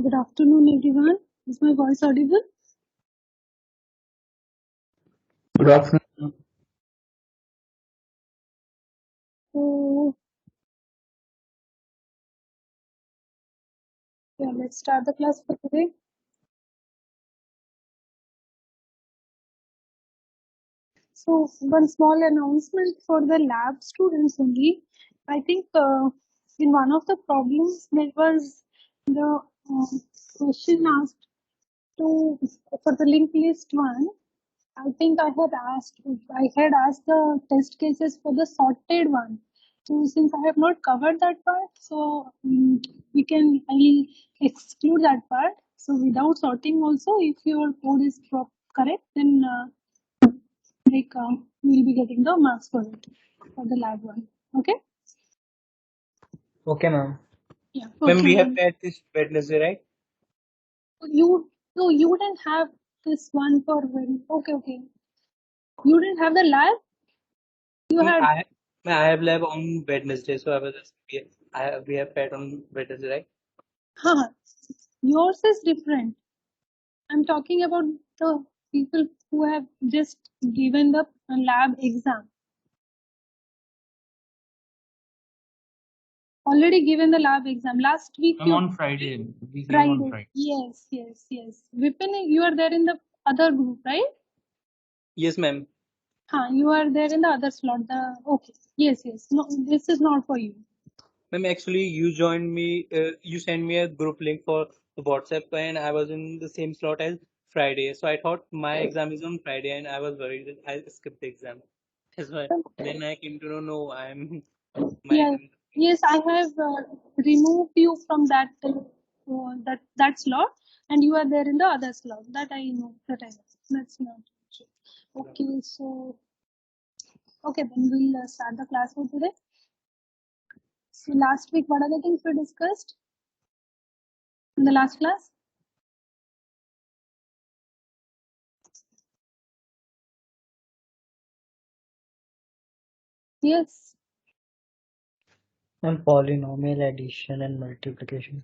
Good afternoon, everyone. Is my voice audible? Good afternoon. So, yeah, let's start the class for today. So, one small announcement for the lab students only. I think in one of the problems there was the question asked to for the linked list one. I think I had asked the test cases for the sorted one. So since I have not covered that part, so I'll exclude that part. So without sorting also, if your code is correct, then we'll be getting the marks for it for the lab one. Okay? Okay, ma'am. Yeah. Ma'am, Okay. we have Then had this Wednesday, right? you wouldn't have this one for when. Okay. Okay. You didn't have the lab. You Ma'am, had. I have lab on Wednesday, so I was just we have had on Wednesday, right? Huh. Yours is different. I'm talking about the people who have just given the lab exam. Already given the lab exam. Last week I'm you on Friday. We came on Friday. Friday. Yes. Vipin, you are there in the other group, right? Yes, ma'am. You are there in the other slot. Okay. Yes. No, this is not for you. Ma'am, actually, you joined me. You sent me a group link for the WhatsApp, and I was in the same slot as Friday. So I thought my exam is on Friday, and I was worried that I skipped the exam. That's why. Then I came to know, no, I'm my Yeah. exam. Yes, I have removed you from that slot, and you are there in the other slot. That I know. That's not true. Okay, so okay, then we'll start the class for today. So last week, what are the things we discussed in the last class? Yes, And polynomial addition and multiplication.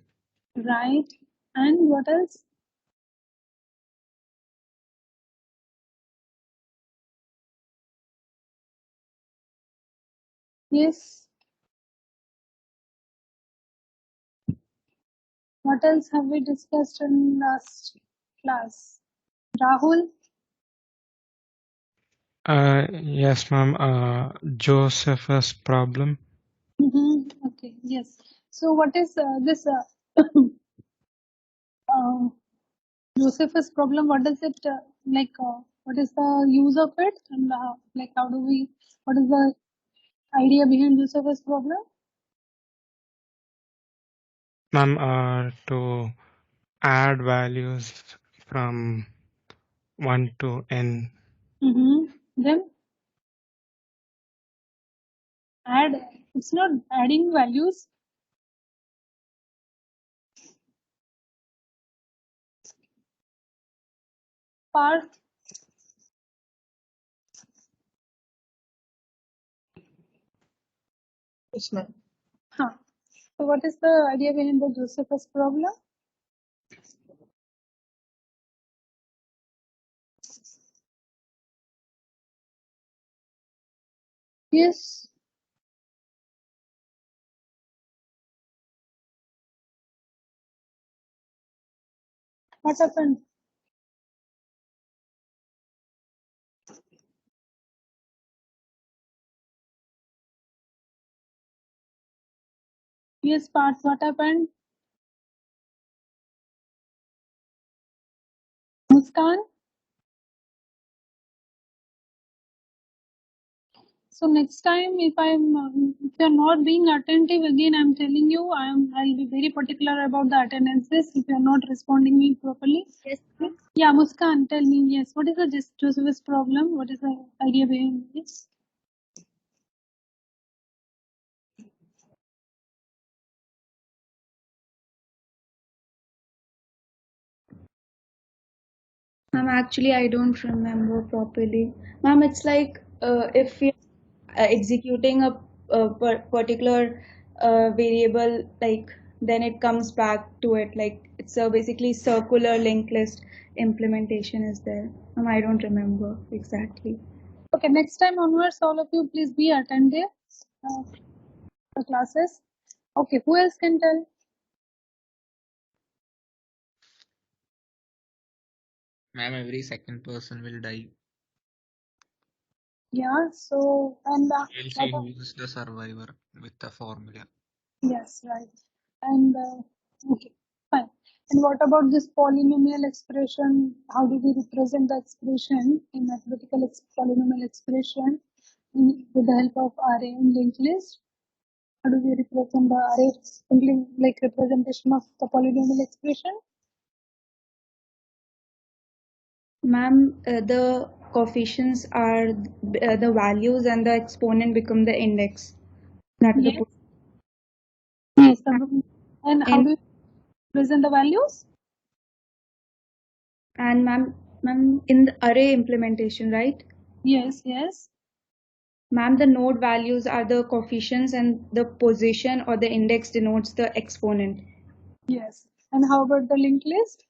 right. And what else? Yes. What else have we discussed in last class? Rahul? Yes, ma'am. Josephus problem. Okay, yes. So what is this Josephus problem? What does it like? What is the use of it, and like how do we? What is the idea behind Josephus problem? Ma'am, to add values from 1 to n. Then add. It's not adding values. Parth. Yes, ma'am. Huh. So what is the idea behind the Josephus problem? Yes. What happened? Yes, Parth. What happened? Muskan. So next time, if you're not being attentive again, I'm telling you, I'll be very particular about the attendances if you're not responding me properly. Yes, Yeah, Muskan, tell me, yes, what is the Josephus problem? What is the idea behind this? ma'am. Actually, I don't remember properly. Ma'am, it's like if we are executing a particular variable, like then it comes back to it. Like it's a basically circular linked list implementation is there. I don't remember exactly. Okay, next time onwards, all of you please be attentive the classes. Okay, who else can tell? Ma'am, every second person will die. Yeah, so and We'll what see who is the survivor with the formula. yes, right. And okay, fine. And what about this polynomial expression? How do we represent the expression in mathematical polynomial expression with the help of array and linked list? How do we represent the array like representation of the polynomial expression? Ma'am, the coefficients are the values and the exponent become the index. That is the Yes. Yes. And how in do you present the values? and ma'am in the array implementation, right? Yes, yes. Ma'am, the node values are the coefficients and the position or the index denotes the exponent. Yes. And how about the linked list?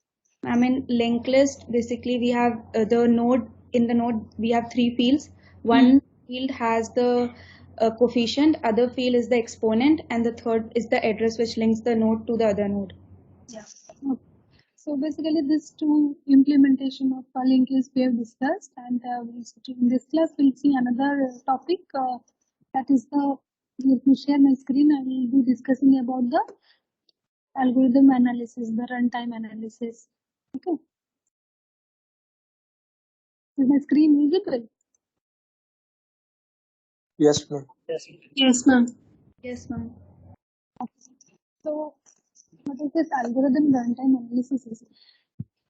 I mean, linked list, basically we have the node, in the node we have three fields. One field has the coefficient, other field is the exponent, and the third is the address which links the node to the other node. Yeah. Okay. So basically, these two implementation of linked list we have discussed, and in this class we'll see another topic that is the. Let me share my screen. I will be discussing about the algorithm analysis, the runtime analysis. Okay. Is my screen visible? Yes, ma'am. Yes, ma'am. Yes, ma'am. So, what is this algorithm runtime analysis? Is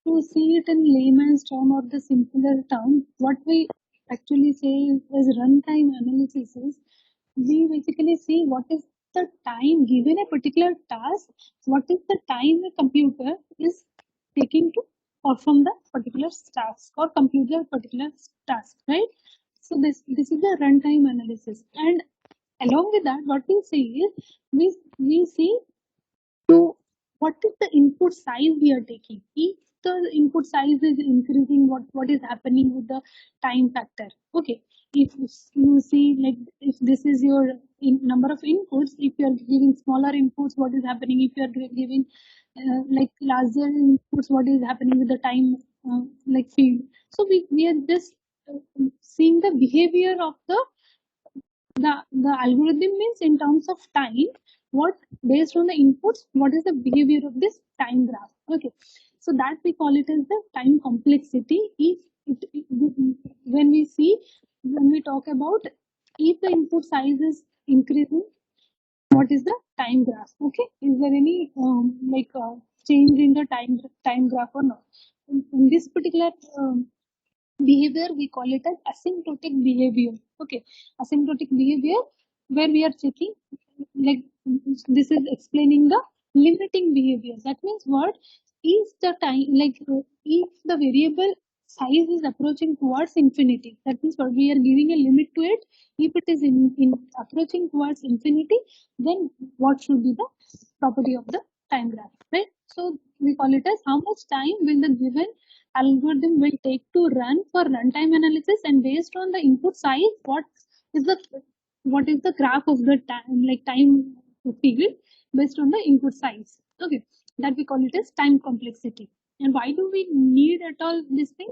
to see it in layman's term or the simpler term, what we actually say is runtime analysis is we basically see what is the time given a particular task, what is the time a computer is taking to perform the particular task or compute the particular task, right? So this is the runtime analysis, and along with that, what we say is we see so what is the input size we are taking? If the input size is increasing, what is happening with the time factor? Okay, if you see like if this is your number of inputs, if you are giving smaller inputs, what is happening? If you are giving like larger inputs, what is happening with the time like field? So we are just seeing the behavior of the algorithm means in terms of time what based on the inputs what is the behavior of this time graph. Okay, so that we call it as the time complexity. If when we see when we talk about if the input size is increasing, what is the time graph? Okay, is there any change in the time graph or not? In this particular behavior we call it as asymptotic behavior. Okay, asymptotic behavior where we are checking like this is explaining the limiting behavior. That means what is the time if the variable size is approaching towards infinity, that means what we are giving a limit to it. If it is in approaching towards infinity, then what should be the property of the time graph, right? So we call it as how much time will the given algorithm will take to run for runtime analysis, and based on the input size is the what is the graph of the time field based on the input size. Okay, that we call it as time complexity. And why do we need at all this thing?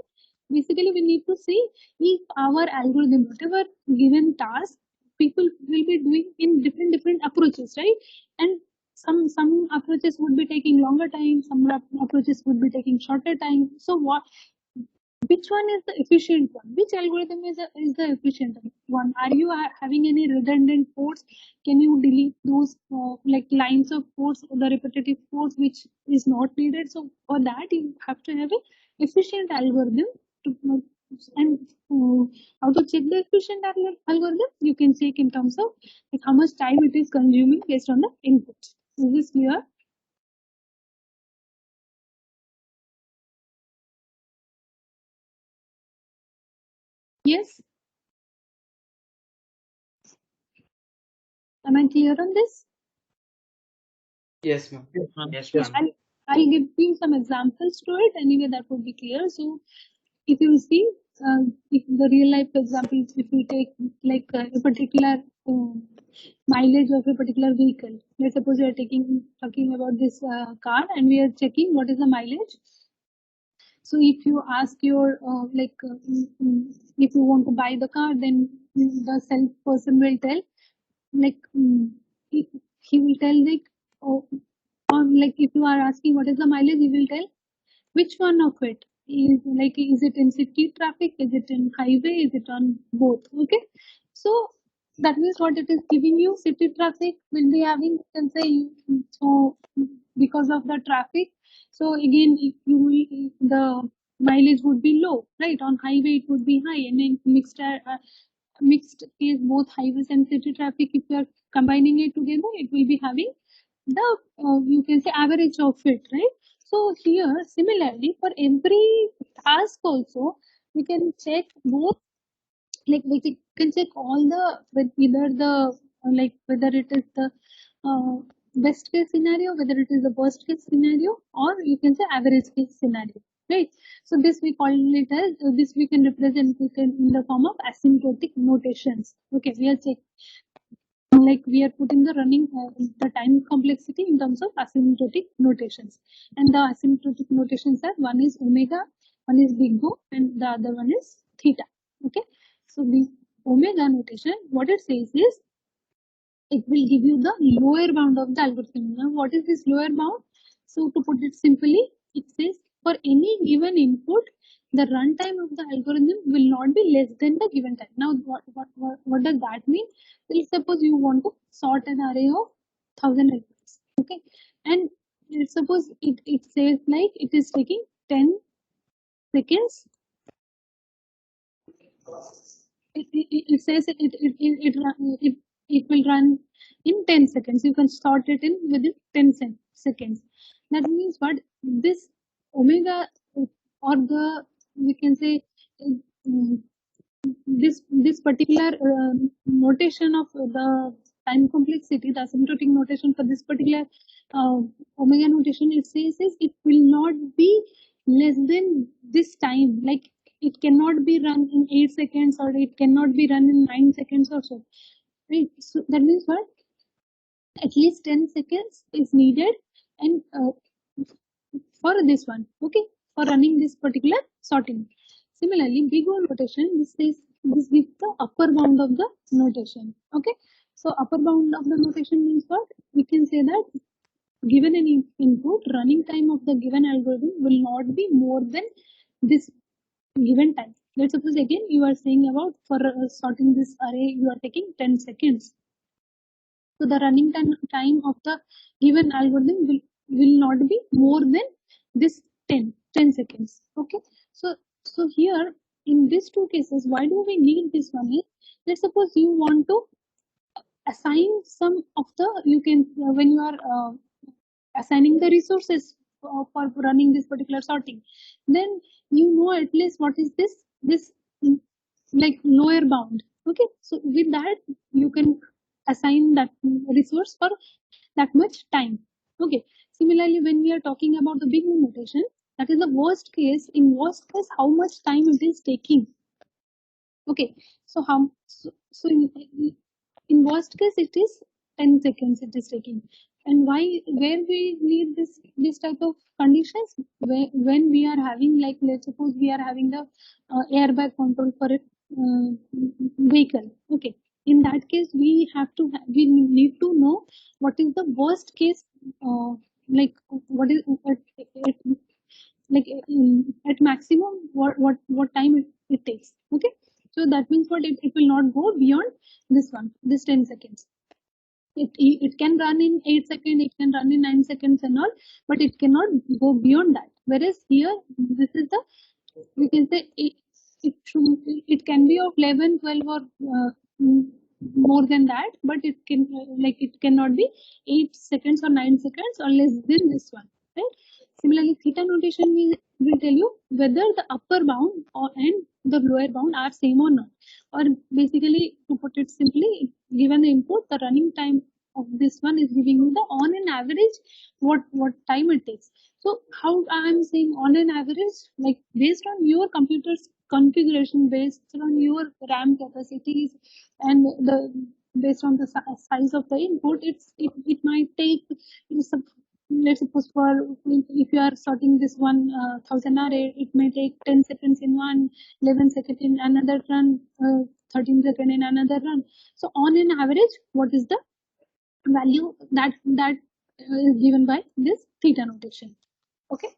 Basically we need to see if our algorithm whatever given task people will be doing in different approaches, right? And some approaches would be taking longer time, some approaches would be taking shorter time. So what which one is the efficient one? Which algorithm is the efficient one? Are you having any redundant ports? Can you delete those like lines of ports or the repetitive ports which is not needed? So for that you have to have a efficient algorithm to and how to check the efficient algorithm? You can check in terms of like how much time it is consuming based on the input. Is this clear? Yes. Am I clear on this? Yes, ma'am. Yes, Yes, ma'am. I'll give you some examples to it. Anyway, that would be clear. So if you see, if the real life example, if we take like a particular mileage of a particular vehicle, let's suppose we are talking about this car and we are checking what is the mileage. So if you ask your if you want to buy the car, then the sales person will tell like he will tell like oh, like if you are asking what is the mileage, he will tell which one of it is like, is it in city traffic, is it in highway, is it on both? Okay, so that means what it is giving you, city traffic will be having, you can say, so because of the traffic, so again the mileage would be low, right? On highway it would be high, and then mixed case, both highways and city traffic, if you are combining it together, it will be having the you can say average of it, right? So here similarly for every task also we can check both, like we can check all the with either the like whether it is the uh, best case scenario, whether it is the worst case scenario, or you can say average case scenario, right? So this we call it as this we can represent it in the form of asymptotic notations. Okay, we are check like we are putting the running the time complexity in terms of asymptotic notations, and the asymptotic notations are, one is omega, one is big O, and the other one is theta. Okay, so the omega notation, what it says is it will give you the lower bound of the algorithm. Now what is this lower bound? So to put it simply, it says for any given input the runtime of the algorithm will not be less than the given time. Now what does that mean? Let's suppose you want to sort an array of 1000 elements, okay, and let's suppose it says like it is taking 10 seconds. It says it will run in 10 seconds. You can sort it in within 10 seconds. That means what this omega or the, we can say, uh, this particular notation of the time complexity, the asymptotic notation for this particular uh, omega notation, it says is it will not be less than this time. Like it cannot be run in 8 seconds or it cannot be run in 9 seconds or so. Right? So that means what? At least 10 seconds is needed, and for this one, okay, for running this particular sorting. Similarly, big O notation, this is this with the upper bound of the notation. Okay, so upper bound of the notation means what? We can say that given an input, running time of the given algorithm will not be more than this given time. Let's suppose again you are saying about for sorting this array you are taking 10 seconds. So the running time of the given algorithm will not be more than this 10 seconds. Okay. So here in these two cases, why do we need this one is, let's suppose you want to assign some of the, you can when you are assigning the resources for running this particular sorting, then you know at least what is this like lower bound. Okay, so with that you can assign that resource for that much time. Okay, similarly when we are talking about the big notation, that is the worst case. In worst case, how much time it is taking. Okay, so in worst case it is 10 seconds it is taking. And why, where we need this type of conditions, when we are having, like let's suppose we are having the airbag control for a vehicle. Okay, in that case we have to we need to know what is the worst case, like what is like at maximum what time it takes. Okay, so that means what, it will not go beyond this one, this 10 seconds. It can run in 8 seconds, it can run in 9 seconds and all, but it cannot go beyond that. Whereas here, this is the, we can say it can be of 11, 12 or more than that, but it can like it cannot be 8 seconds or 9 seconds or less than this one, right? Similarly, theta notation will tell you whether the upper bound and the lower bound are same or not. Or basically, to put it simply, given the input, the running time of this one is giving you the on an average what time it takes. So how I'm saying on an average, like based on your computer's configuration, based on your RAM capacities, and the based on the size of the input, it might take, let's suppose for if you are sorting this one 1000 array, it may take 10 seconds in one, 11 seconds in another run, 13 seconds in another run. So on an average, what is the value that is given by this theta notation? Okay,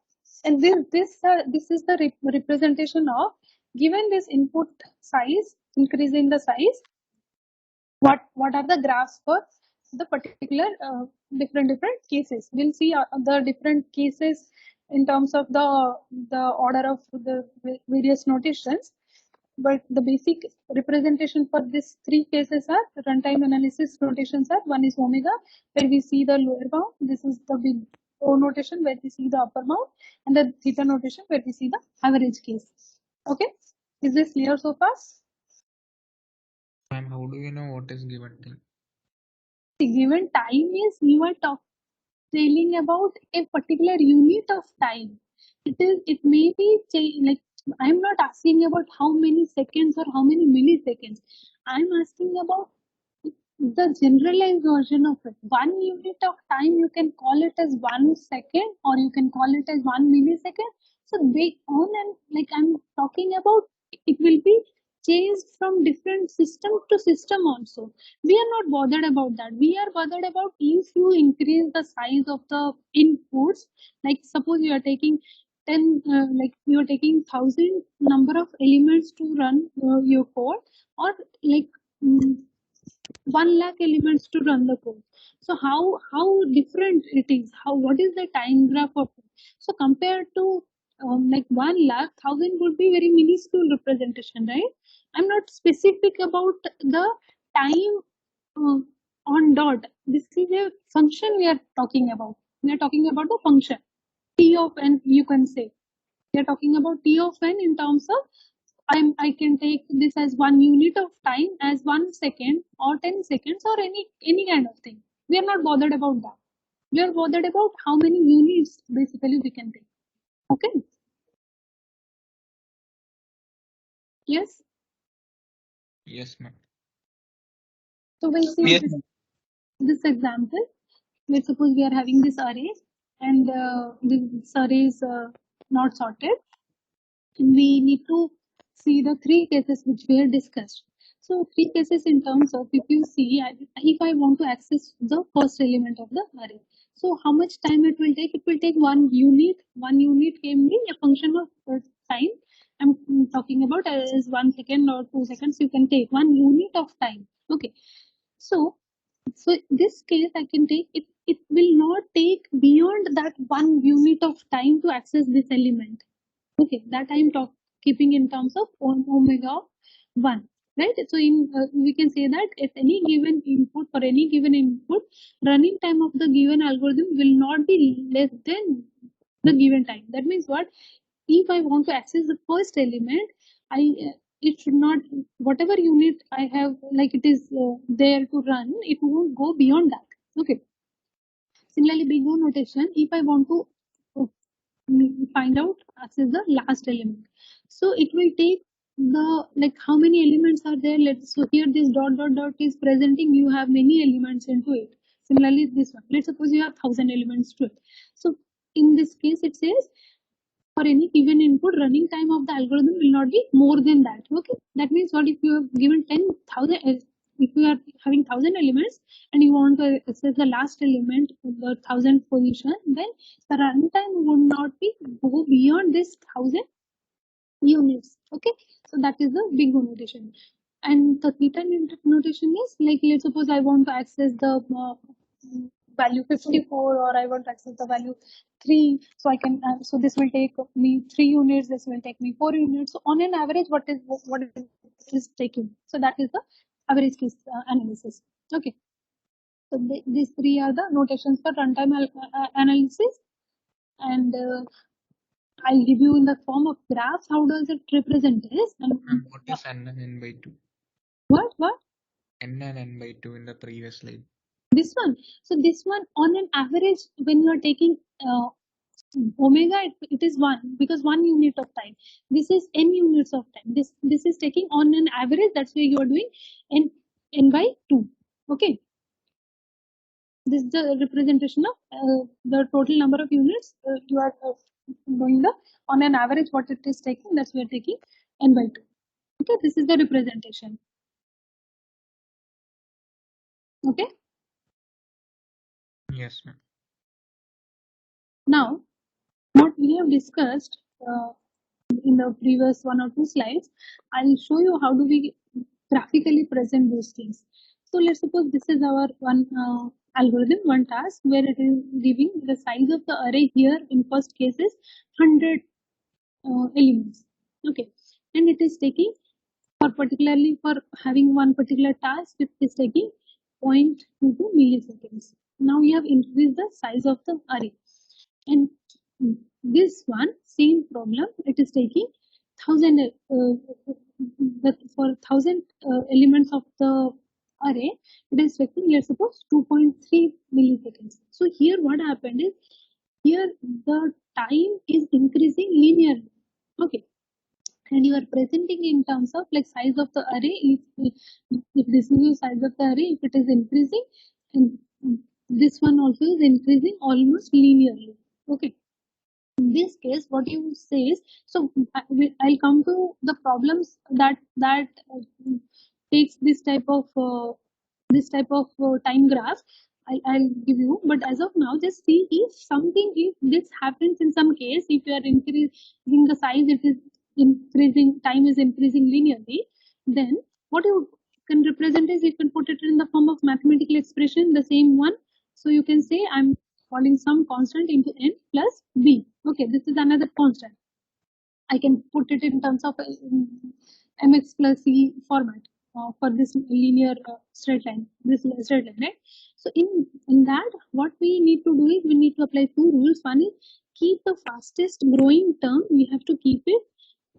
and this is the representation of, given this input size, increasing the size, what are the graphs for the particular different cases. We'll see the different cases in terms of the order of the various notations, but the basic representation for these three cases are runtime analysis notations are, one is omega, where we see the lower bound, this is the big O notation where we see the upper bound, and the theta notation where we see the average case. Okay, is this clear so far? Ma'am, how do you know what is given time? The given time is, you are telling about a particular unit of time. It may be like, I'm not asking about how many seconds or how many milliseconds. I'm asking about the generalized version of it. One unit of time, you can call it as 1 second, or you can call it as 1 millisecond. So they on, and like I'm talking about, it will be changed from different system to system also. We are not bothered about that. We are bothered about if you increase the size of the inputs, like suppose you are taking 10, like you are taking 1000 number of elements to run your code, or like 1 lakh elements to run the code. So how different it is, how, what is the time graph of it? So compared to like 1 lakh, 1000 would be very minuscule representation, right? I'm not specific about the time on dot. This is a function we are talking about. We are talking about the function t of n, you can say. We are talking about t of n in terms of, I can take this as 1 unit of time, as 1 second or 10 seconds or any kind of thing. We are not bothered about that. We are bothered about how many units basically we can take. Okay. Yes. Yes, ma'am. So we'll see Yes, this example. Let's suppose we are having this array, and this array is not sorted. We need to see the three cases which we have discussed. So three cases in terms of, if you see, if I want to access the first element of the array, so how much time it will take? It will take 1 unit. 1 unit can be a function of time. I'm talking about as 1 second or 2 seconds. You can take 1 unit of time. Okay. So this case I can take it. It will not take beyond that 1 unit of time to access this element. Okay, that I'm keeping in terms of omega of 1, right? So in we can say that at any given input, for any given input, running time of the given algorithm will not be less than the given time. That means what? If I want to access the first element, it should not, whatever unit I have, like it is there to run, it won't go beyond that. Okay. Similarly, big O notation, if I want to find out access the last element, so it will take the, like how many elements are there. Let's, so here this dot dot dot is presenting you have many elements into it. Similarly, this one, let's suppose you have 1000 elements to it. So in this case, it says for any given input, running time of the algorithm will not be more than that. Okay, that means what, if you have given 10,000, if you are having 1000 elements and you want to access the last element, the 1000th position, then the runtime would not be go beyond this 1000 units. Okay, so that is the big O notation. And the theta notation is like, let's suppose I want to access the value 54, or I want to access the value 3, so I can, so this will take me 3 units, this will take me 4 units. So on an average, what it is taking? So that is the average case analysis. Okay, so these three are the notations for runtime analysis, and I'll give you in the form of graphs. How does it represent this? And Ma'am, what is n and n by 2? what? N and n by 2 in the previous slide. This one. So this one on an average, when you are taking omega, it is 1 because 1 unit of time. This is n units of time. This is taking on an average. That's why you are doing n by 2. Okay. This is the representation of the total number of units you are doing the on an average what it is taking. That's we are taking n by 2. Okay, this is the representation. Okay. Yes, ma'am. Now, what we have discussed in the previous 1 or 2 slides, I'll show you how do we graphically present those things. So let's suppose this is our one algorithm, one task where it is giving the size of the array here in first case is 100 elements. Okay, and it is taking for particularly for having one particular task, it is taking 0.22 milliseconds. Now we have increased the size of the array, and this one same problem it is taking 1000 for 1000 elements of the array it is taking, let's suppose, 2.3 milliseconds. So here what happened is here the time is increasing linearly. Okay, and you are presenting in terms of like size of the array. If this is the size of the array, if it is increasing, and this one also is increasing almost linearly. Okay, in this case what you say is, so I'll come to the problems that takes this type of time graph. I'll give you, but as of now just see if this happens in some case, if you are increasing the size, it is increasing, time is increasing linearly, then what you can represent is you can put it in the form of mathematical expression, the same one. So you can say I'm calling some constant into n plus b. Okay, this is another constant. I can put it in terms of mx plus c format for this linear straight line, right? So in that, what we need to do is we need to apply 2 rules. One is keep the fastest growing term. We have to keep it.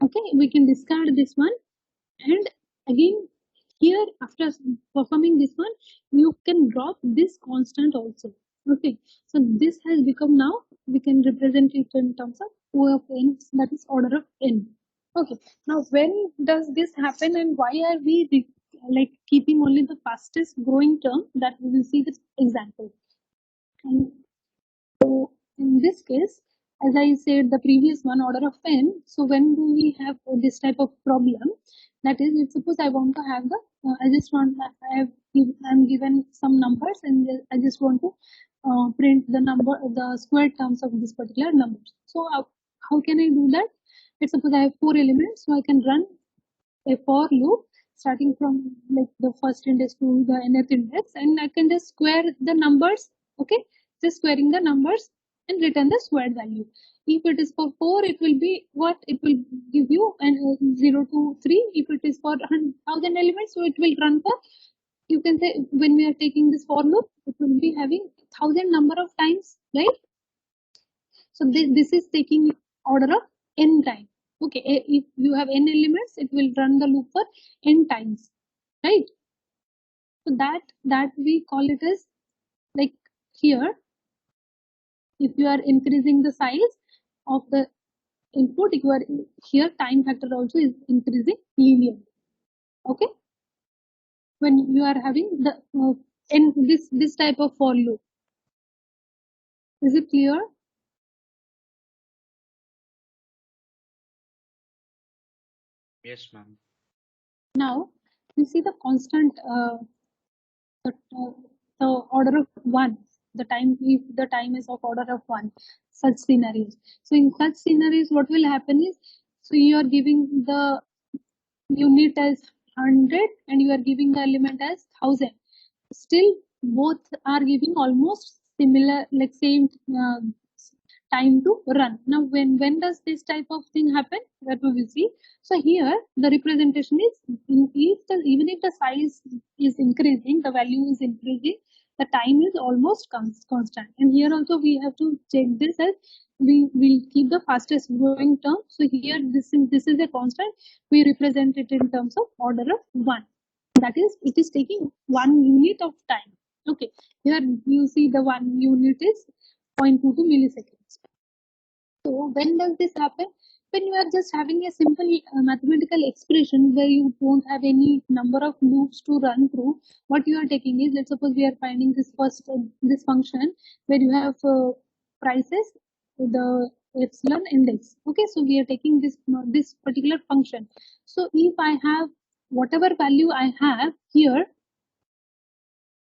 Okay, we can discard this one, and again here after performing this one, you can drop this constant also. Okay, so this has become, now we can represent it in terms of O of n, that is order of n. Okay, now when does this happen and why are we like keeping only the fastest growing term? That we will see this example. And so in this case, as I said, the previous one, order of n. So when do we have this type of problem? That is, let's suppose I want to have the, I'm given some numbers and I just want to print the square terms of this particular numbers. So how can I do that? Let's suppose I have 4 elements, so I can run a for loop starting from like the first index to the nth index, and I can just square the numbers. Okay, just squaring the numbers and return the squared value. If it is for 4, it will be what? It will give you an 0 to 3. If it is for 1000 elements, so it will run for, you can say, when we are taking this for loop, it will be having 1000 number of times, right? So this is taking order of n time. Okay, if you have n elements, it will run the loop for n times, right? So that we call it as, like here, if you are increasing the size of the input, you are here time factor also is increasing linearly. Okay, when you are having the n this type of for loop, is it clear? Yes, ma'am. Now you see the constant the order of 1, the time, if the time is of order of 1, such scenarios. So in such scenarios what will happen is, so you are giving the unit as 100 and you are giving the element as 1000, still both are giving almost similar, like same time to run. Now when does this type of thing happen? That we will see. So here the representation is, even if the size is increasing, the value is increasing, the time is almost constant. And here also we have to check this as we will keep the fastest growing term. So here this is a constant. We represent it in terms of order of 1. That is, it is taking 1 unit of time. Okay, here you see the 1 unit is 0.22 milliseconds. So when does this happen? When you are just having a simple mathematical expression where you don't have any number of loops to run through, what you are taking is, let's suppose we are finding this first this function where you have prices, the epsilon index. Okay, so we are taking this particular function. So if I have whatever value I have here,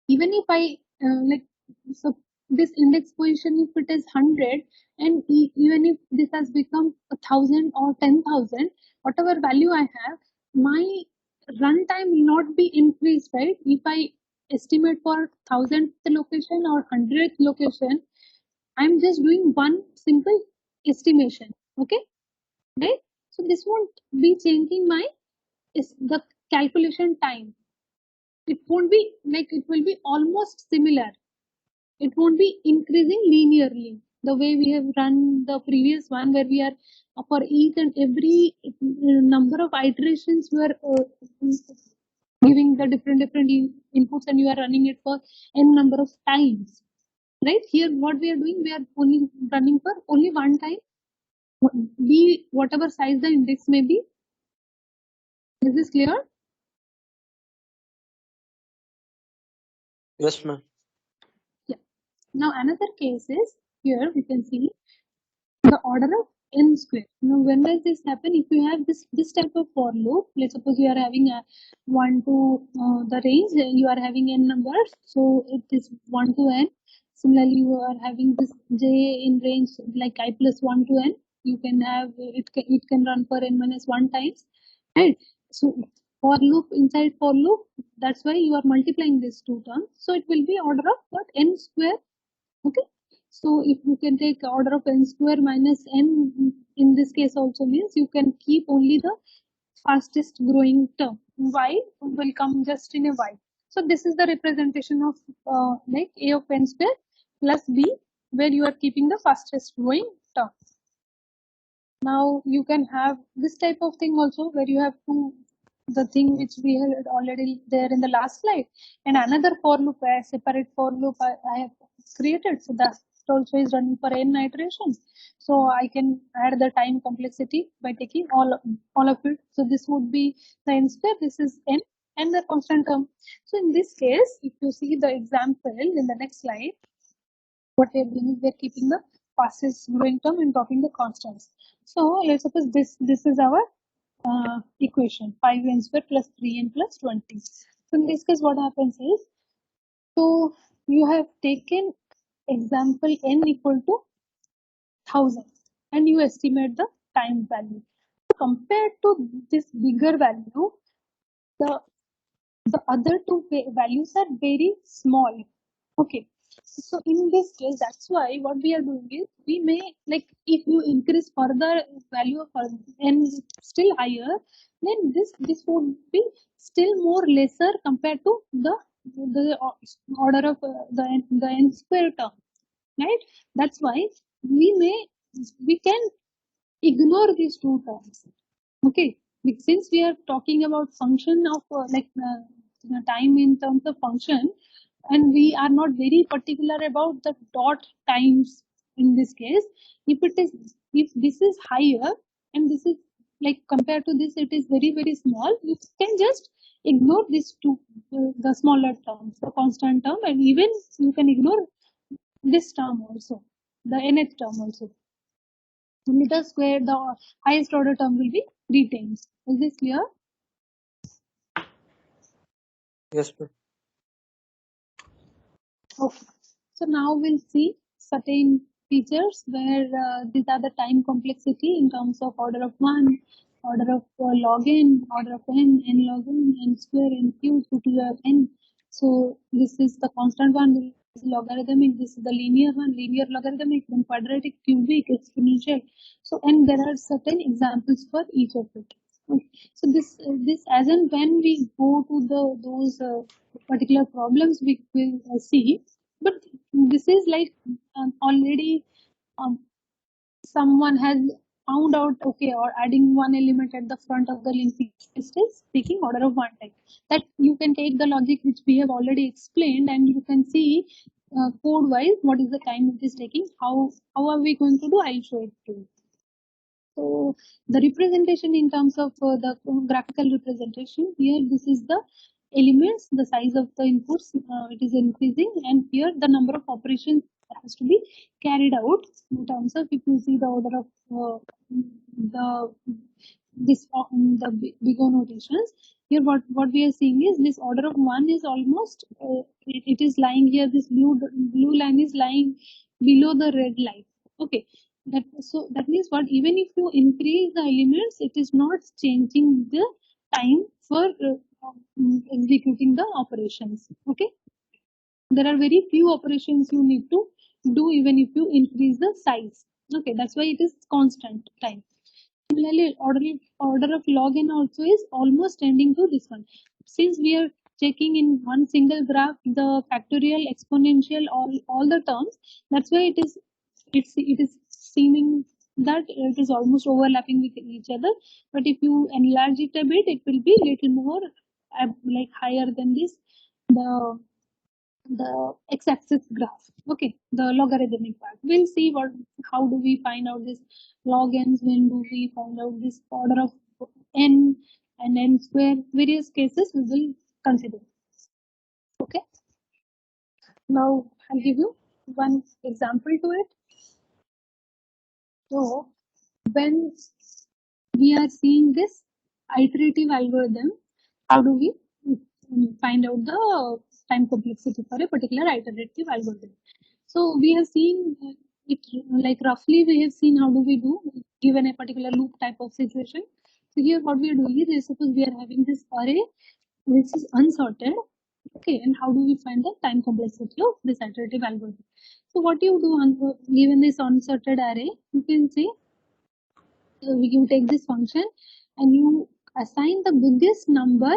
even if I like, so this index position, if it is 100, and even if this has become 1,000 or 10,000, whatever value I have, my runtime will not be increased, right? If I estimate for 1,000th location or 100th location, I'm just doing one simple estimation. Okay, right? So this won't be changing my is the calculation time. It won't be like, it will be almost similar. It won't be increasing linearly the way we have run the previous one, where we are for each and every number of iterations we are giving the different inputs, and you are running it for n number of times. Right here, what we are doing, we are only running for only one time, be whatever size the index may be. Is this clear? Yes, ma'am. Yeah. Now another case is, here we can see the order of n square. Now when does this happen? If you have this type of for loop, let's suppose you are having a 1 to the range, you are having n numbers, so it is 1 to n. Similarly, you are having this j in range like I plus 1 to n. You can have it can run for n minus 1 times, right? So for loop inside for loop, that's why you are multiplying these two terms. So it will be order of what, n square. Okay, so if you can take order of n square minus n, in this case also means you can keep only the fastest growing term. Y will come just in a y. So this is the representation of like a of n square plus b, where you are keeping the fastest growing term. Now you can have this type of thing also, where you have the thing which we had already there in the last slide, and another for loop, a separate for loop I have created. So that also is running for n iterations. So I can add the time complexity by taking all of it. So this would be the n square, this is n, and the constant term. So in this case, if you see the example in the next slide, what we are doing is we are keeping the fastest growing term and dropping the constants. So let's suppose this is our equation, 5n square plus 3n plus 20. So in this case, what happens is, so you have taken example n equal to 1,000, and you estimate the time value. Compared to this bigger value, the other two values are very small. Okay, so in this case, that's why what we are doing is, we may, like, if you increase further value of n still higher, then this would be still more lesser compared to the order of the n square term, right? That's why we can ignore these two terms. Okay, since we are talking about function of time in terms of function, and we are not very particular about the dot times in this case. If this is higher and this is, like, compared to this, it is very small, you can just ignore these two, the smaller terms, the constant term, and even you can ignore this term also, the nth term also. Only the square, the highest order term will be retained. Is this clear? Yes, ma'am. Okay. So now we'll see certain features where these are the time complexity in terms of order of 1, order of log n, order of n log n square, n cube, 2 to the n. So this is the constant one, this is logarithmic, this is the linear one, linear logarithmic, then quadratic, cubic, exponential. So, and there are certain examples for each of it. Okay. So this as and when we go to those particular problems, we will see. But this is like already someone has found out, okay, or adding one element at the front of the linked list is taking order of one time. That you can take the logic which we have already explained, and you can see code wise what is the time it is taking. How are we going to do? I'll show it to you. So the representation in terms of the graphical representation here, this is the elements, the size of the inputs, it is increasing, and here the number of operations has to be carried out in terms of, if you see the order of the this the bigger notations. Here what we are seeing is this order of one is almost it is lying here, this blue line is lying below the red line. Okay, that means what, even if you increase the elements, it is not changing the time for executing the operations. Okay, there are very few operations you need to do even if you increase the size. Okay, that's why it is constant time. Similarly, order of log n also is almost tending to this one. Since we are checking in one single graph the factorial, exponential, all the terms, that's why it is seeming that it is almost overlapping with each other. But if you enlarge it a bit, it will be little more like higher than this, the x-axis graph. Okay, the logarithmic part. We'll see how do we find out this log n, when do we find out this order of n and n square. Various cases we will consider. Okay, now I'll give you one example to it. So when we are seeing this iterative algorithm, how do we find out the time complexity for a particular iterative algorithm? So we have seen it, like roughly we have seen how do we do given a particular loop type of situation. So here what we are doing is, suppose we are having this array which is unsorted. Okay, and how do we find the time complexity of this iterative algorithm? So what you do given this unsorted array, you can say you take this function and you assign the biggest number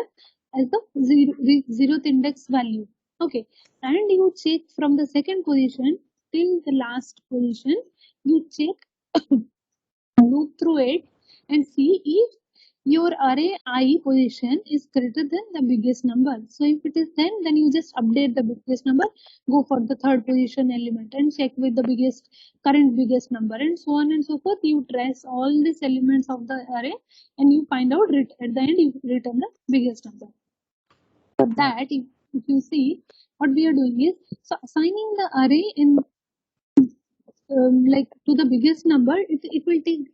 as the zeroth index value. Okay, and you check from the second position till the last position, you check loop through it and see if your array I position is greater than the biggest number. So if it is then you just update the biggest number, go for the third position element and check with the current biggest number, and so on and so forth. You trace all these elements of the array and you find out at the end you return the biggest number. For that, if you see what we are doing is, so assigning the array in like to the biggest number, it will take,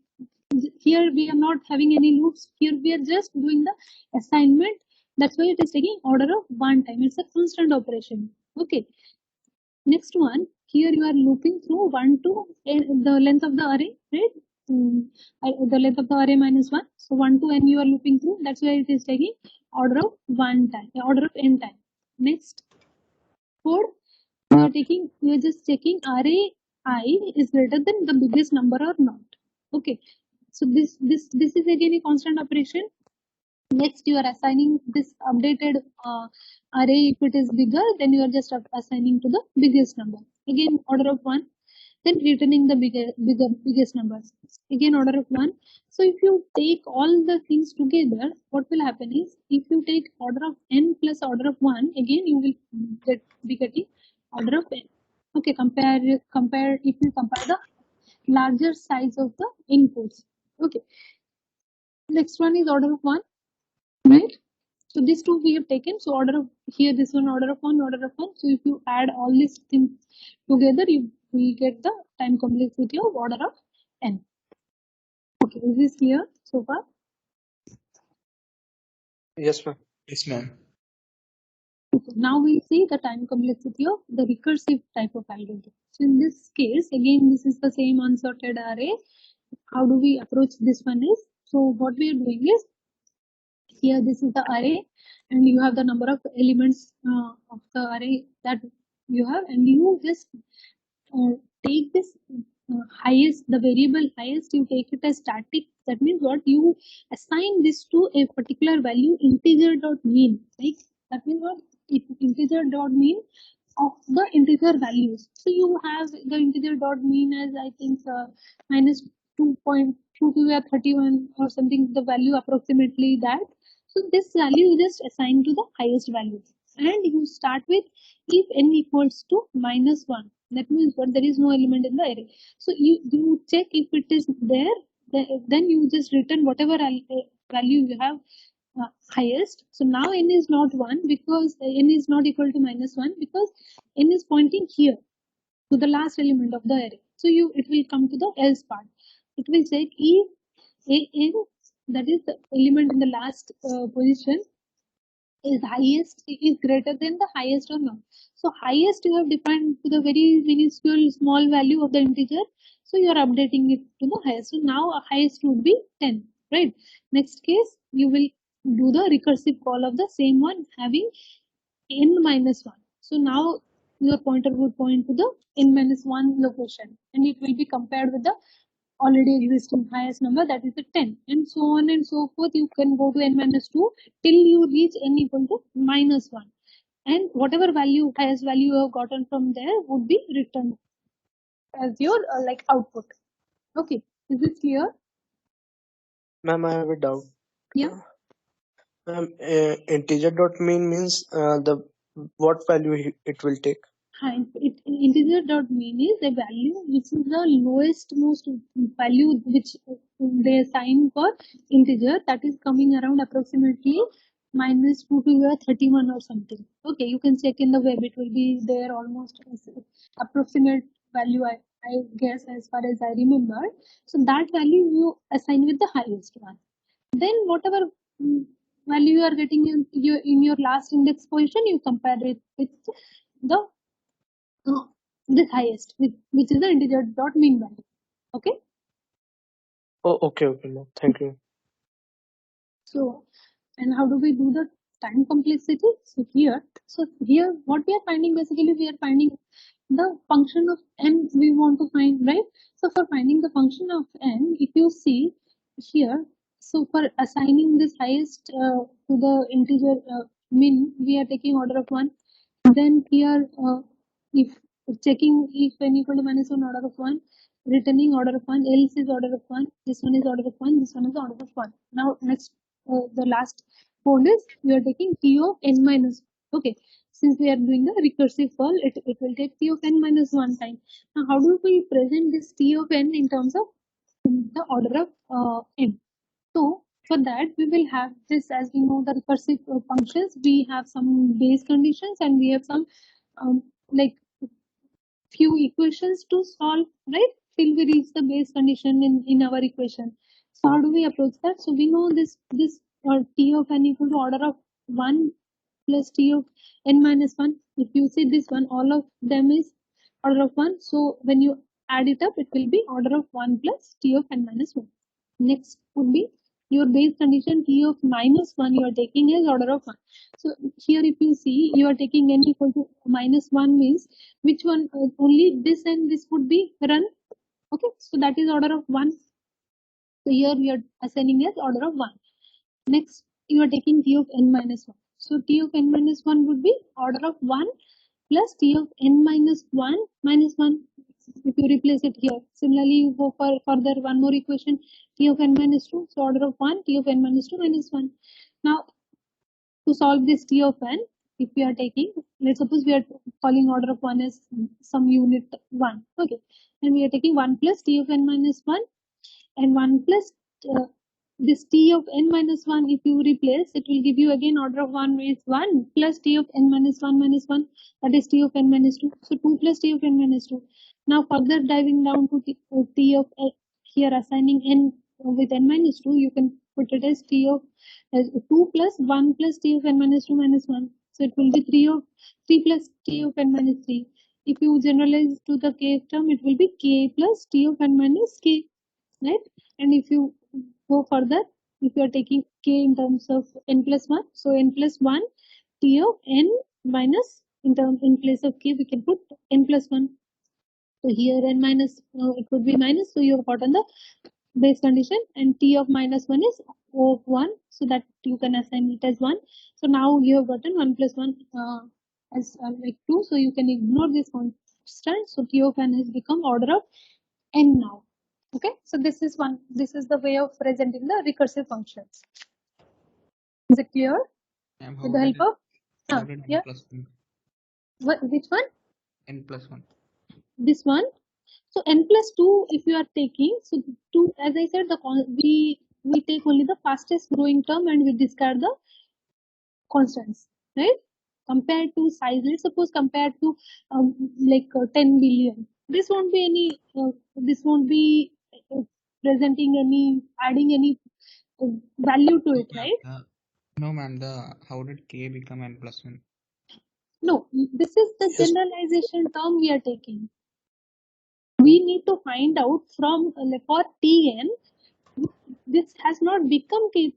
here we are not having any loops, here we are just doing the assignment. That's why it is taking order of one time. It's a constant operation. Okay, next one, here you are looping through 1 to the length of the array, right? The length of the array minus 1, so 1 to n you are looping through. That's why it is taking order of one time, order of n time. Next, for you are just checking array I is greater than the biggest number or not. Okay, so this is again a constant operation. Next, you are assigning this updated array. If it is bigger, then you are just assigning to the biggest number. Again, order of one. Then returning the biggest number. Again, order of one. So if you take all the things together, what will happen is, if you take order of n plus order of one, again you will be getting order of n. Okay, compare if you compare the larger size of the inputs. Okay, next one is order of one, right? So these two we have taken. So order of here, this one order of one, order of one. So if you add all these things together, you will get the time complexity of order of n. Okay, is this clear so far? Yes, ma'am. Yes, ma'am. Okay, now we see the time complexity of the recursive type of algorithm. So in this case, again, this is the same unsorted array. How do we approach this one is, so what we are doing is, here this is the array and you have the number of elements of the array that you have, and you just take this highest, the variable highest, you take it as static. That means what, you assign this to a particular value, integer dot mean, right? That means what, integer dot mean of the integer values. So you have the integer dot mean as, I think, minus 2. 2 to the 31 or something, the value approximately that. So this value you just assign to the highest value, and you start with if n equals to -1. That means what, there is no element in the array. So you check if it is there, then you just return whatever value you have highest. So now n is not 1 because n is not equal to -1 because n is pointing here to the last element of the array. So it will come to the else part. It will say if an, that is the element in the last position, is highest, is greater than the highest or not. So highest you have defined to the very minuscule small value of the integer. So you are updating it to the highest. So now highest would be 10, right? Next case you will do the recursive call of the same one having n minus 1. So now your pointer would point to the n minus 1 location, and it will be compared with the already existing highest number, that is the 10, and so on and so forth. You can go to n minus 2 till you reach n equal to -1, and whatever value, highest value you have gotten from there would be returned as your like output. Okay, is this clear? Ma'am, I have a doubt. Yeah. Ma'am, integer dot mean means the what value it will take. Integer dot mean is a value which is the lowest most value which they assign for integer, that is coming around approximately -2 to the 31 or something. Okay, you can check in the web, it will be there almost approximate value, I guess, as far as I remember. So that value you assign with the highest one. Then whatever value you are getting in your last index position, you compare it with the this highest, which is the integer dot mean value. Okay. Oh, okay, ma'am. Thank you. So, and how do we do the time complexity? So here, what we are finding, basically, we are finding the function of n we want to find, right? So for finding the function of n, if you see here, so for assigning this highest to the integer min, we are taking order of 1. Then here, if checking if n equal to -1, order of 1, returning order of 1, else is order of 1, this one is order of 1, this one is order of 1. Now next, the last code is we are taking t of n minus. Okay, since we are doing the recursive call, it will take t of n minus 1 time. Now how do we present this t of n in terms of the order of n? So for that we will have this, as we know the recursive functions, we have some base conditions and we have some like few equations to solve, right, till we reach the base condition in our equation. So how do we approach that? So we know this t of n equal to order of 1 plus t of n minus 1. If you see this one, all of them is order of 1. So when you add it up, it will be order of 1 plus t of n minus 1. Next would be your base condition t of -1 you are taking is order of 1. So here if you see, you are taking n equal to -1 means which one, only this and this would be run. Okay, so that is order of 1. So here we are assigning as order of 1. Next, you are taking t of n minus 1. So t of n minus 1 would be order of 1 plus t of n minus 1 minus 1. If you replace it here, similarly you go for further one more equation, t of n minus 2. So order of 1, t of n minus 2 minus 1. Now to solve this t of n, if we are taking, let's suppose we are calling order of 1 as some unit 1. Okay, and we are taking 1 plus t of n minus 1 and 1 plus this t of n minus 1, if you replace, it will give you again order of 1 is 1 plus t of n minus 1 minus 1, that is t of n minus 2. So 2 plus t of n minus 2. Now further diving down to t of here, assigning n with n minus 2, you can put it as t of 2 plus 1 plus t of n minus 2 minus 1. So it will be 3 plus t of n minus 3. If you generalize to the k term, it will be k plus t of n minus k, right? And if you go further, if you are taking k in terms of n plus 1, so n plus 1 t of n minus, in place of k we can put n plus 1. So here n minus, it would be minus, so you have gotten the base condition, and t of minus 1 is of 1, so that you can assign it as 1. So now you have gotten 1 plus 1 as like 2, so you can ignore this constant. So t of n has become order of n now. Okay, so this is the way of presenting the recursive functions. Is it clear? With the help of yeah. Which one? N+1. This one. So n+2, if you are taking, so 2, as I said, we take only the fastest growing term and we discard the constants, right? Compared to size, let's suppose compared to like 10 billion, this won't be any, this won't be presenting any, adding any value to it, right? No, ma'am. How did K become N+1? No, this is the Yes. generalization term we are taking. We need to find out from for Tn, this has not become K.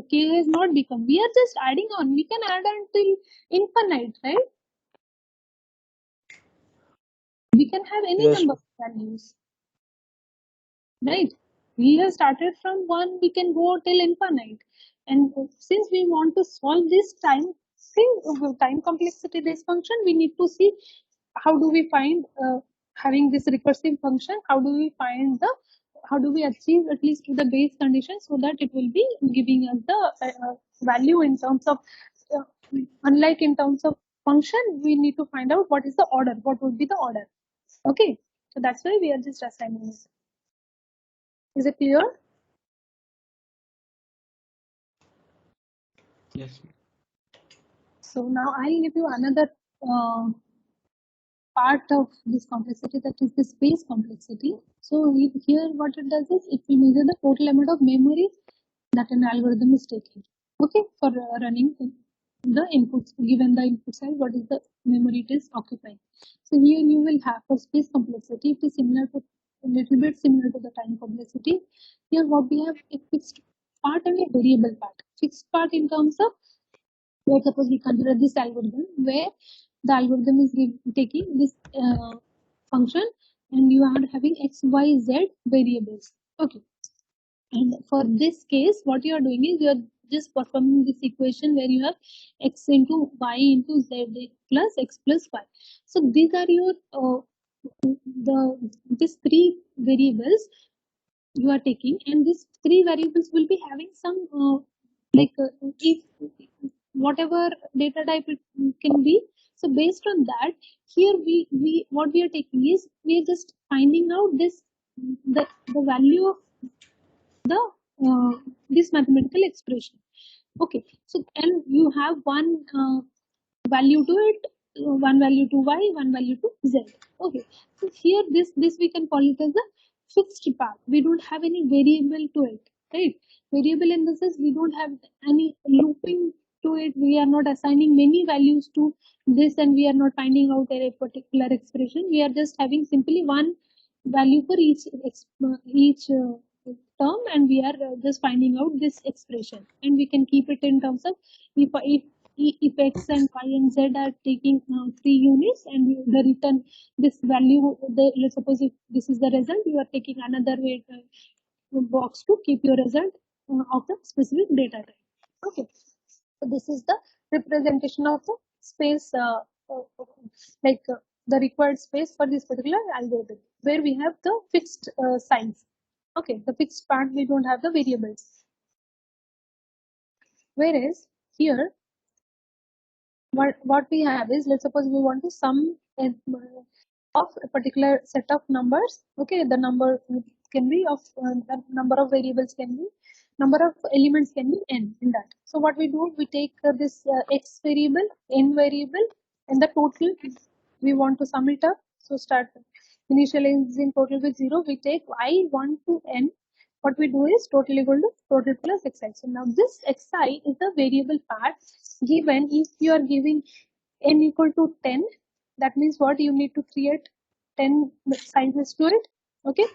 K has not become. We are just adding on. We can add until infinite, right? We can have any Yes. number of values, right? We have started from 1, we can go till infinite. And since we want to solve this time complexity this function, we need to see how do we find having this recursive function, how do we achieve at least to the base condition so that it will be giving us the value in terms of uh, unlike in terms of function, we need to find out what is the order, what would be the order. Okay, so that's why we are just assigning it. Is it clear? Yes. So now I'll give you another part of this complexity, that is the space complexity. So here what it does is it will measure the total amount of memory that an algorithm is taking. Okay, for running the inputs, given the input side, what is the memory it is occupying. So here you will have for space complexity, it is similar to a little bit similar to the time complexity. Here what we have a fixed part and a variable part. Fixed part in terms of, let's suppose we consider this algorithm where the algorithm is taking this function and you are having x, y, z variables. Okay, and for this case, what you are doing is you are just performing this equation where you have x into y into z plus x plus y. So these are your these three variables you are taking, and these three variables will be having some if whatever data type it can be. So based on that, here we what we are taking is we are just finding out the value of the this mathematical expression. Okay, so and you have one value to it, one value to y, one value to z. Okay, so here this we can call it as a fixed part. We don't have any variable to it, right? Variable in the sense we don't have any looping to it. We are not assigning many values to this, and we are not finding out a particular expression. We are just having simply one value for each term, and we are just finding out this expression, and we can keep it in terms of if x and y and z are taking 3 units and the return this value, let's suppose if this is the result, you are taking another way box to keep your result of the specific data type. Okay, so this is the representation of the space like the required space for this particular algorithm where we have the fixed size. Okay, the fixed part we don't have the variables, whereas here what we have is, let's suppose we want to sum of a particular set of numbers. Okay, the number can be of the number of variables can be, number of elements can be n in that. So what we do, we take this x variable, n variable, and the total we want to sum it up. So start initializing total with 0. We take I1 to n. What we do is total equal to total plus xi. So now this xi is the variable part given if you are giving n equal to 10. That means what, you need to create 10 sizes to it. Okay,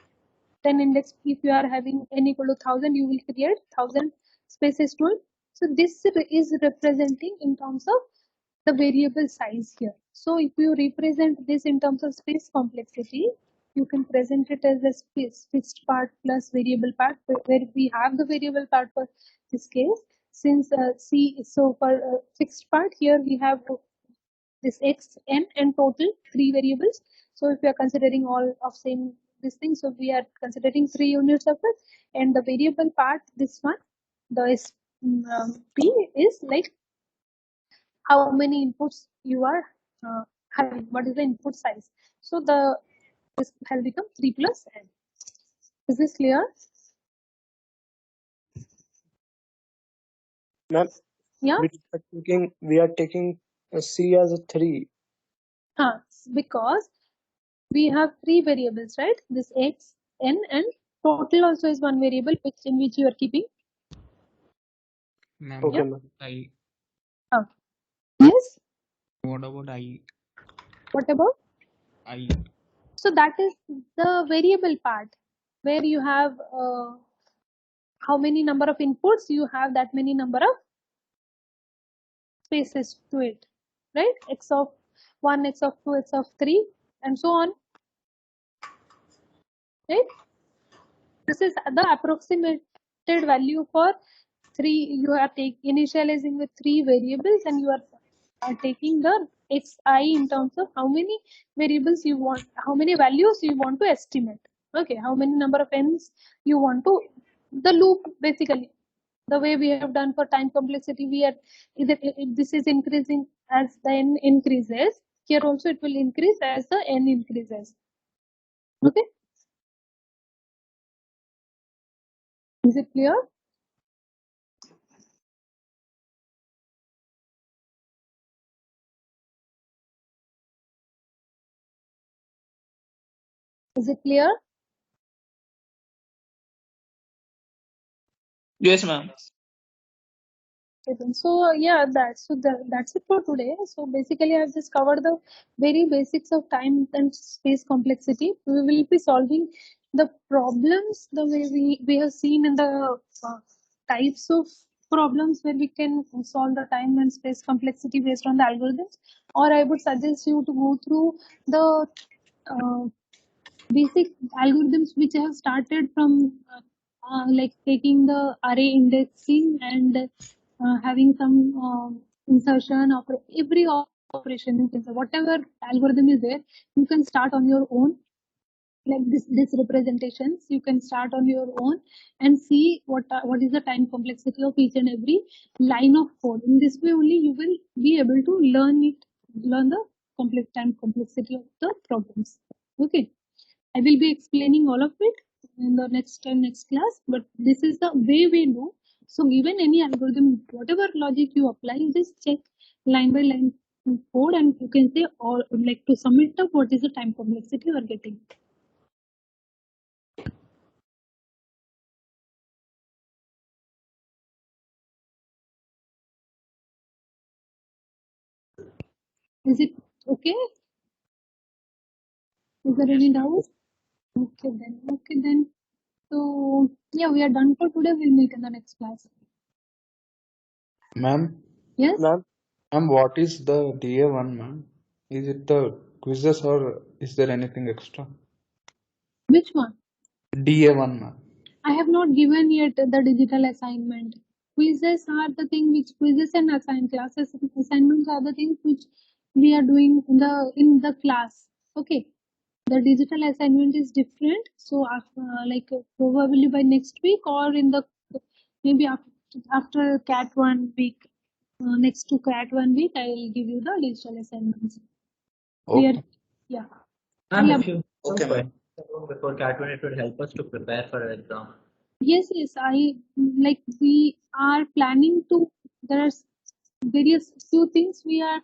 10 index. If you are having n equal to 1000, you will create 1000 spaces to it. So this is representing in terms of the variable size here. So if you represent this in terms of space complexity, you can present it as a space fixed part plus variable part, where we have the variable part for this case. Since so for fixed part here we have this x, n, and total 3 variables. So if you are considering all of same this thing. So we are considering 3 units of it, and the variable part, this one, the P is like how many inputs you are having, what is the input size. So this has become 3 plus n. Is this clear? Ma'am, Yeah. we are taking C as a 3. Because we have 3 variables, right? This x, n, and total also is one variable in which you are keeping. Ma'am, Okay, Yeah. ma'am. I. Yes. What about I? What about? I. So that is the variable part where you have how many number of inputs you have, that many number of spaces to it, right? X of 1, x of 2, x of 3, and so on, right? This is the approximated value for 3. You are initializing with 3 variables, and you are taking the xi in terms of how many variables you want, how many values you want to estimate. Okay, how many number of n's you want to, the loop basically. The way we have done for time complexity, we are this is increasing as the n increases. Here also it will increase as the n increases. Okay, is it clear? Is it clear? Yes, ma'am. So yeah, that's it for today. So basically, I've just covered the very basics of time and space complexity. We will be solving the problems the way we have seen in the types of problems where we can solve the time and space complexity based on the algorithms. Or I would suggest you to go through the uh, basic algorithms which have started from like taking the array indexing and having some insertion of every operation. You can say whatever algorithm is there, you can start on your own. Like this representations, you can start on your own and see what is the time complexity of each and every line of code. In this way only you will be able to learn the complex time complexity of the problems. Okay, I will be explaining all of it in the next class, but this is the way we do. So given any algorithm, whatever logic you apply, just check line by line code, and you can say, or like to sum it up, what is the time complexity you are getting. Is it okay? Is there any doubt? Okay then. Okay then. So yeah, we are done for today. We'll meet in the next class. Ma'am, Yes. Ma'am, what is the DA1, ma'am? Is it the quizzes or is there anything extra? Which one? DA1, ma'am. I have not given yet the digital assignment. Quizzes are the thing which quizzes and classes assignments are the things which we are doing in the class. Okay. The digital assignment is different. So like probably by next week or in the maybe after CAT 1 week, next to CAT 1 week, I will give you the digital assignments. Clear? Okay. Yeah. Ma'am, if you okay, ma'am. Before CAT 1, it would help us to prepare for an exam. Yes, like we are planning to. There are various few things we are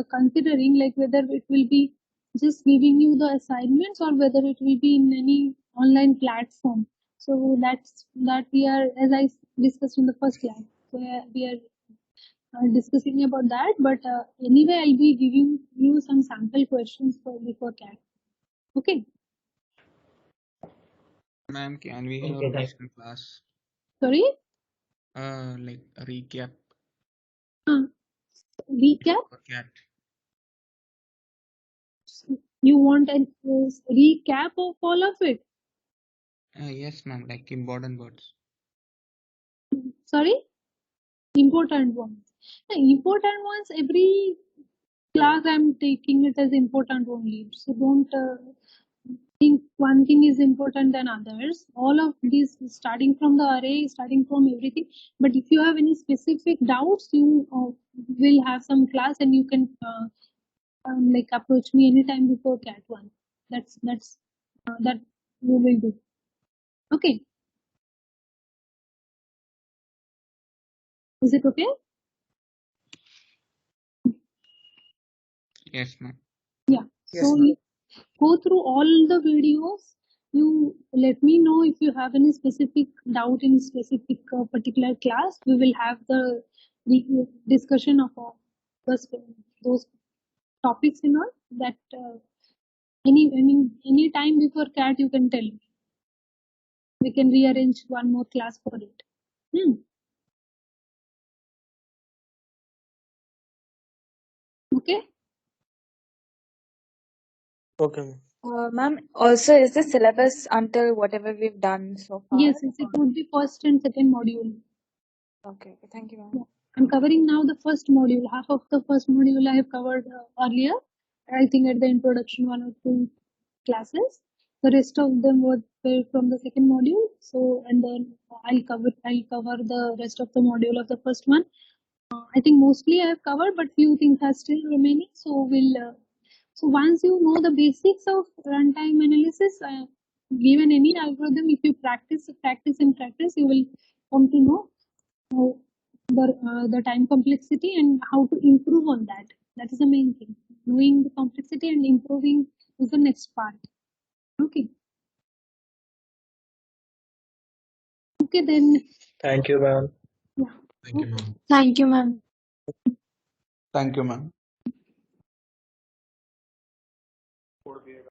considering, like whether it will be just giving you the assignments or whether it will be in any online platform. So that we are, as I discussed in the first class, we are discussing about that. But anyway, I'll be giving you some sample questions for before CAT. Okay. Ma'am, can we have Okay, a thank recent class? Sorry. Like a recap Recap. for CAT. You want a recap of all of it? Yes, ma'am, like important words. Sorry? Important ones. The important ones, every class I'm taking it as important only. So don't think one thing is important than others. All of this starting from the array, starting from everything. But if you have any specific doubts, you will have some class and you can like approach me anytime before cat 1. That we will do. Okay. Is it okay? Yes, ma'am. Yeah. Yes, So ma'am. you go through all the videos. You let me know if you have any specific doubt in specific particular class. We will have the discussion of those topics and all that. Any time before cat you can tell me. We can rearrange one more class for it. Okay. Okay, ma'am. Ma'am, also is the syllabus until whatever we've done so far? Yes, it would be first and second module. Okay, thank you, ma'am. Yeah. I'm covering now the first module. Half of the first module I have covered earlier. I think at the introduction 1 or 2 classes. The rest of them were from the second module. So and then I'll cover the rest of the module of the first one. I think mostly I have covered, but few things are still remaining. So so once you know the basics of runtime analysis, given any algorithm, if you practice, you will come to know how the time complexity and how to improve on that. That is the main thing. Knowing the complexity and improving is the next part. Okay. Okay, then. Thank you, ma'am. Yeah. Thank you, ma'am. Thank you, ma'am. Thank you, ma'am.